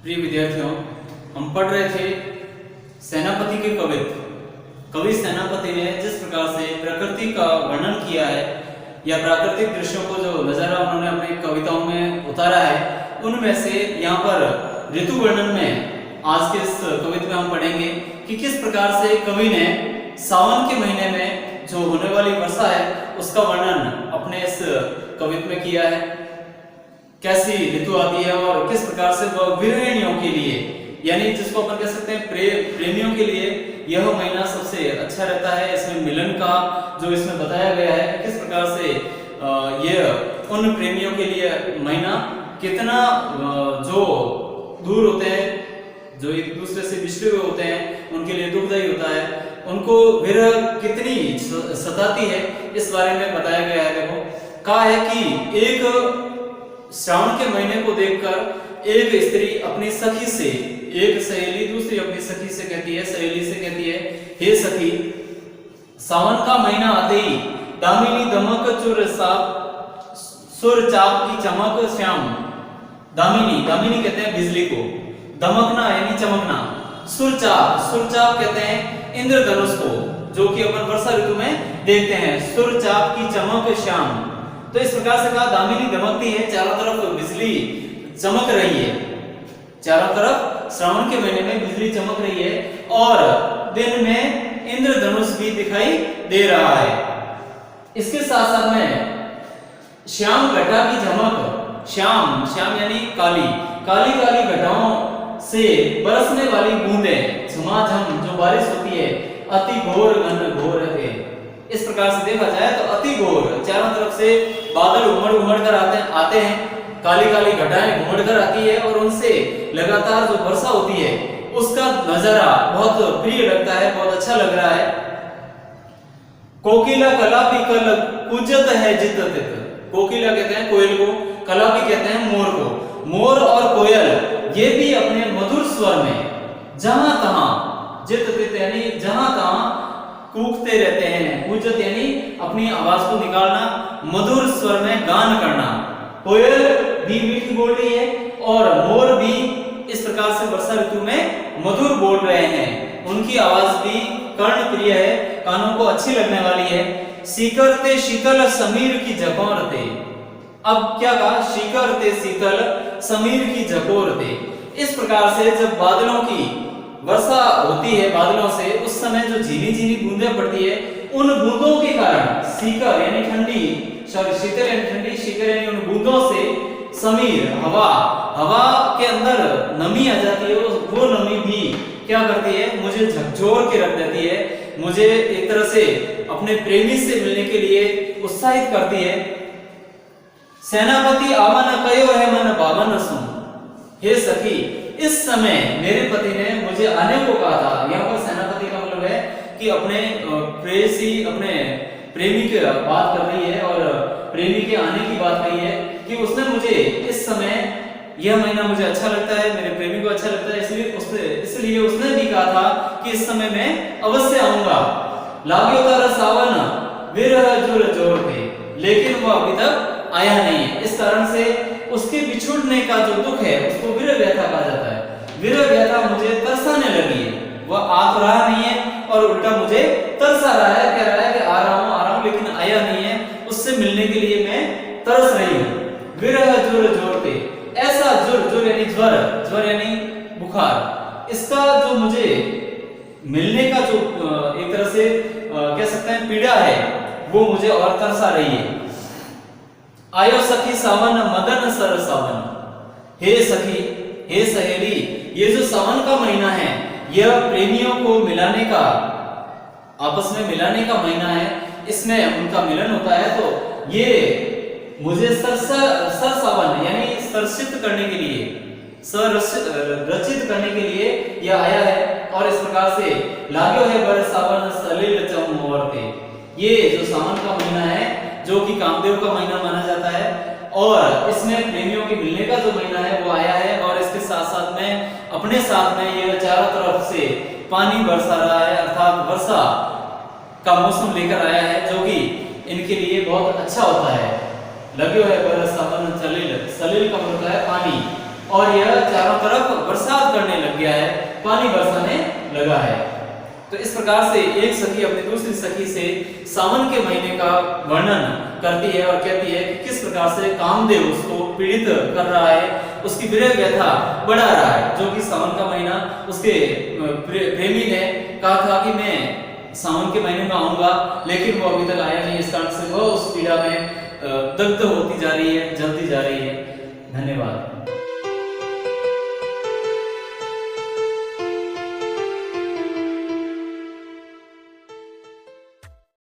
प्रिय विद्यार्थियों, हम पढ़ रहे थे सेनापति के कवित्व। कवि सेनापति ने जिस प्रकार से प्रकृति का वर्णन किया है या प्राकृतिक दृश्यों को जो नजारा उन्होंने अपनी कविताओं में उतारा है, उनमें से यहाँ पर ऋतु वर्णन में आज के इस कवित्व में हम पढ़ेंगे कि किस प्रकार से कवि ने सावन के महीने में जो होने वाली वर्षा है उसका वर्णन अपने इस कवित्व में किया है। कैसी ऋतु आती है और किस प्रकार से वह विरहिणियों के लिए, यानी जिसको अपन कह सकते हैं प्रेमियों के लिए, यह महीना सबसे अच्छा रहता है। इसमें मिलन का जो इसमें बताया गया है, किस प्रकार से यह उन प्रेमियों के लिए महीना कितना जो दूर होते हैं, जो एक दूसरे से बिछड़े हुए होते हैं, उनके लिए दुखदायी होता है, उनको विरह कितनी सताती है, इस बारे में बताया गया है। देखो, कहा है कि एक श्रावण के महीने को देखकर एक स्त्री अपनी सखी से, एक सहेली दूसरी अपनी सखी से कहती है, सहेली से कहती है, हे सखी, सावन का महीना आते ही दामिनी दमक सुर चाप की चमक श्याम। दामिनी, दामिनी कहते हैं बिजली को, दमकना यानी चमकना, सुरचाप, सुरचाप कहते हैं इंद्रधनुष को, जो कि अपन वर्षा ऋतु में देखते हैं। सुरचाप की चमक श्याम। तो इस प्रकार से कहा, दामिनी दमकती है, चारों तरफ बिजली चमक रही है, चारों तरफ श्रावण के महीने में बिजली चमक रही है और दिन में इंद्रधनुष भी दिखाई दे रहा है। इसके साथ साथ में श्याम घटा की झमक, श्याम, श्याम यानी काली, काली काली घटाओं से बरसने वाली बूंदें, झमाझम जो बारिश होती है, अति घोर घन घोर है। इस प्रकार से देखा जाए तो अति घोर, चारों तरफ से बादल उमड़ उमड़ कर आते हैं, काली काली घटाएं उमड़ कर आती है और उनसे लगातार जो वर्षा होती है उसका नजारा बहुत प्रिय लगता है, बहुत अच्छा लग रहा है। कोकिला कलापी कल कुजत है जित तित। कोकिला कहते हैं कोयल को, कलापी कहते हैं मोर को। मोर और कोयल ये भी अपने मधुर स्वर में जहां तहां, जित तित यानी जहां तहां कूकते रहते हैं। कुजत यानी अपनी आवाज को निकालना, मधुर स्वर में गान करना। कोयल भी मीठी बोल रही है और मोर भी इस प्रकार से वर्षा ऋतु में मधुर बोल रहे हैं। उनकी आवाज भी कर्ण प्रिय है, कानों को अच्छी लगने वाली है। सीकरते शीतल समीर की झकोरते। अब क्या कहा, शीकरते शीतल समीर की झकोरते। इस प्रकार से जब बादलों की वर्षा होती है, बादलों से उस समय जो झीनी झीनी बूंदें पड़ती है, उन बूंदों के कारण सीकर यानी ठंडी, सॉरी शीतल यानी ठंडी, शीकर यानी उन बूंदों से समीर हवा, हवा के अंदर नमी आ जाती है, वो नमी भी क्या करती है, मुझे झकझोर के रख देती है, मुझे एक तरह से अपने प्रेमी से मिलने के लिए उत्साहित करती है। सेनापति आवन कयो है मन बावन सुन। हे सखी, इस समय मेरे पति ने मुझे आने को कहा था। यहाँ पर सेनापति का मतलब है कि अपने प्रेयसी, अपने प्रेमी की बात कर रही है और प्रेमी के आने की बात कही है कि उसने मुझे इस समय, यह महीना मुझे अच्छा लगता है, मेरे प्रेमी को अच्छा लगता है, इसलिए उसने भी कहा था कि इस समय मैं अवश्य आऊंगा। लाग्यो तारा सावन विरह जुर जोर थे, लेकिन वह अभी तक आया नहीं है। इस कारण से उसके बिछुड़ने का जो दुख है उसको विरह व्यथा कहा जाता है। विरह व्यथा मुझे तरसाने लगी है, वह आ तो रहा नहीं है और उल्टा मुझे तरसा रहा है, कह रहा है कि आ रहा हूं, लेकिन आया नहीं है, उससे मिलने के लिए मैं तरस रही हूं। विरह जुर जोरते, ऐसा जुर, जुर यानी ज्वर, ज्वर यानी बुखार, इसका जो मुझे मिलने का जो एक तरह से कह सकते हैं पीड़ा है, वो मुझे और तरसा रही है। आयो सखी सावन मदन सर सावन। हे सखी, हे सहेली, ये जो सावन का महीना है, यह प्रेमियों को मिलाने का, आपस में मिलाने का महीना है। इसमें उनका मिलन होता है, तो ये मुझे सर सावन यानी सरसित करने के लिए, रचित करने के लिए यह आया है। और इस प्रकार से लाग्यो है बर सावन सलिल चमोरते। ये जो सावन का महीना है, जो कि कामदेव का महीना माना जाता है, और इसमें प्रेमियों के मिलने का जो महीना है वो आया है। और इसके साथ साथ में अपने साथ में ये चारों तरफ से पानी बरसा रहा है, अर्थात वर्षा का मौसम लेकर आया है, जो कि इनके लिए बहुत अच्छा होता है। लग्यो है बर सावन सलिल, सलिल का मतलब है पानी, और यह चारों तरफ बरसात करने लग गया है, पानी बरसाने लगा है। तो इस प्रकार से एक सखी अपनी दूसरी सखी से सावन के महीने का वर्णन करती है और कहती है कि किस प्रकार से कामदेव उसको पीड़ित कर रहा है, उसकी विरह व्यथा बढ़ा रहा है। जो कि सावन का महीना उसके प्रेमी ने कहा था कि मैं सावन के महीने में आऊंगा, लेकिन वो अभी तक आया नहीं। इस कारण से वह उस पीड़ा में दग्ध होती जा रही है, जलती जा रही है। धन्यवाद।